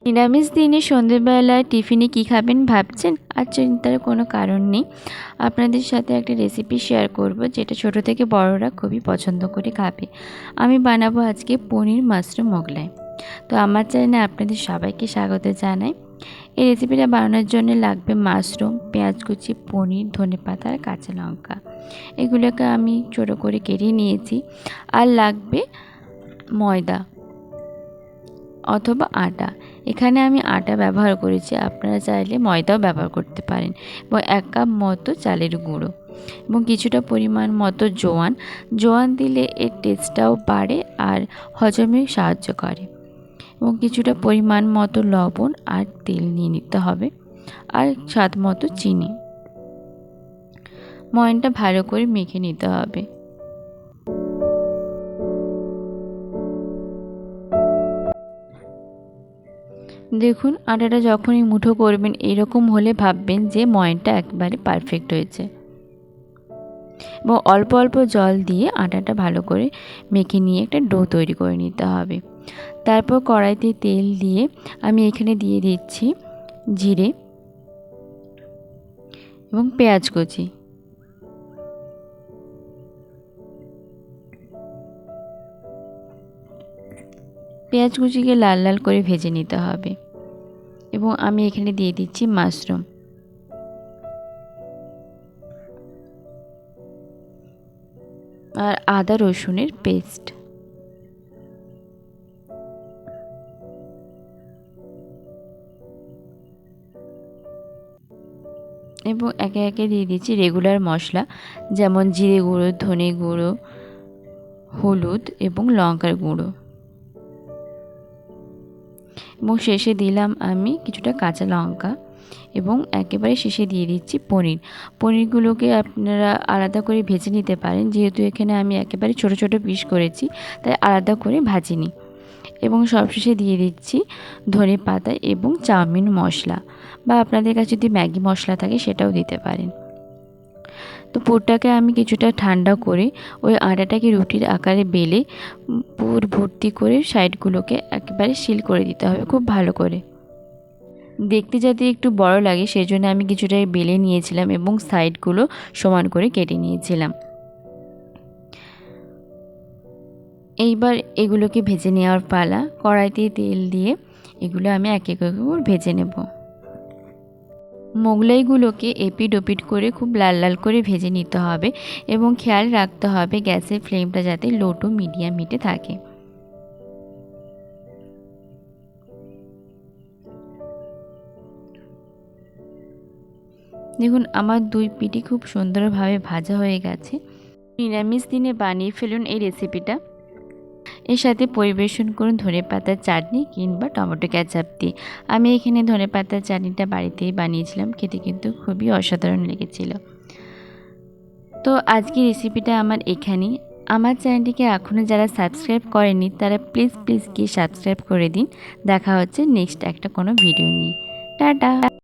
নিরামিষ দিনে সন্ধেবেলায় টিফিনে কী খাবেন ভাবছেন? আর চিন্তার কোনো কারণ নেই। আপনাদের সাথে একটা রেসিপি শেয়ার করব, যেটা ছোট থেকে বড়রা খুবই পছন্দ করে খাবে। আমি বানাবো আজকে পনির মাশরুম মোগলাই। তো আমার চ্যানেলে আপনাদের সবাইকে স্বাগত জানাই। এই রেসিপিটা বানানোর জন্য লাগবে মাশরুম, পেঁয়াজ কুচি, পনির, ধনেপাতা আর কাঁচা লঙ্কা। এগুলোকে আমি ছোটো করে কেটে নিয়েছি। আর লাগবে ময়দা অথবা আটা। এখানে আমি আটা ব্যবহার করেছি, আপনারা চাইলে ময়দাও ব্যবহার করতে পারেন। এবং 1 কাপ মতো চালের গুঁড়ো এবং কিছুটা পরিমাণ মতো জোয়ান। জোয়ান দিলে এর টেস্টটাও বাড়ে আর হজমে সাহায্য করে। এবং কিছুটা পরিমাণ মতো লবণ আর তেল নিয়ে নিতে হবে, আর স্বাদ মতো চিনি। ময়নটা ভালো করে মেখে নিতে হবে। দেখুন, আটাটা যখনই মুঠো করবেন এরকম হলে ভাববেন যে ময়নটা একবারে পারফেক্ট হয়েছে। এবং অল্প অল্প জল দিয়ে আটাটা ভালো করে মেখে নিয়ে একটা ডো তৈরি করে নিতে হবে। তারপর কড়াইতে তেল দিয়ে আমি এখানে দিয়ে দিচ্ছি জিরে এবং পেঁয়াজ কুচি। পেঁয়াজ কুচিকে লাল লাল করে ভেজে নিতে হবে। এবং আমি এখানে দিয়ে দিচ্ছি মাশরুম আর আদা রসুনের পেস্ট। এবং একে একে দিয়ে দিচ্ছি রেগুলার মশলা, যেমন জিরে গুঁড়ো, ধনে গুঁড়ো, হলুদ এবং লঙ্কার গুঁড়ো। এবং শেষে দিলাম আমি কিছুটা কাঁচা লঙ্কা। এবং একেবারে শেষে দিয়ে দিচ্ছি পনির। পনিরগুলোকে আপনারা আলাদা করে ভেজে নিতে পারেন, যেহেতু এখানে আমি একেবারে ছোট ছোট পিস করেছি তাই আলাদা করে ভাজিনি। এবং সবশেষে দিয়ে দিচ্ছি ধনেপাতা এবং চাউমিন মশলা, বা আপনাদের কাছে যদি ম্যাগি মশলা থাকে সেটাও দিতে পারেন। তো পুরটাকে আমি কিছুটা ঠান্ডা করে ওই আটাটাকে রুটির আকারে বেলে পুর ভর্তি করে সাইডগুলোকে একেবারে সিল করে দিতে হবে খুব ভালো করে। দেখতে যাতে একটু বড় লাগে সেই জন্য আমি কিছুটা বেলে নিয়েছিলাম এবং সাইডগুলো সমান করে কেটে নিয়েছিলাম। এইবার এগুলোকে ভেজে নেওয়ার পালা। কড়াইতে তেল দিয়ে এগুলো আমি এক এক করে ভেজে নেব। মোগলাইগুলোকে এপিট ওপিট করে খুব লাল লাল করে ভেজে নিতে হবে এবং খেয়াল রাখতে হবে গ্যাসের ফ্লেমটা যাতে লো টু মিডিয়াম হিটে থাকে। দেখুন, আমার 2 পিঠই খুব সুন্দরভাবে ভাজা হয়ে গেছে। নিরামিষ দিনে বানিয়ে ফেলুন এই রেসিপিটা। এর সাথে পরিবেশন করুন ধনেপাতার চাটনি কিংবা টমেটো কেচাপ দিয়ে। আমি এখানে ধনেপাতার চাটনিটা বাড়িতেই বানিয়েছিলাম, খেতে কিন্তু খুবই অসাধারণ লেগেছিল। তো আজকের রেসিপিটা আমার এখানেই। আমার চ্যানেলটিকে এখনও যারা সাবস্ক্রাইব করেনি তারা প্লিজ প্লিজ গিয়ে সাবস্ক্রাইব করে দিন। দেখা হচ্ছে নেক্সট একটা কোনো ভিডিও নিয়ে। টাটা।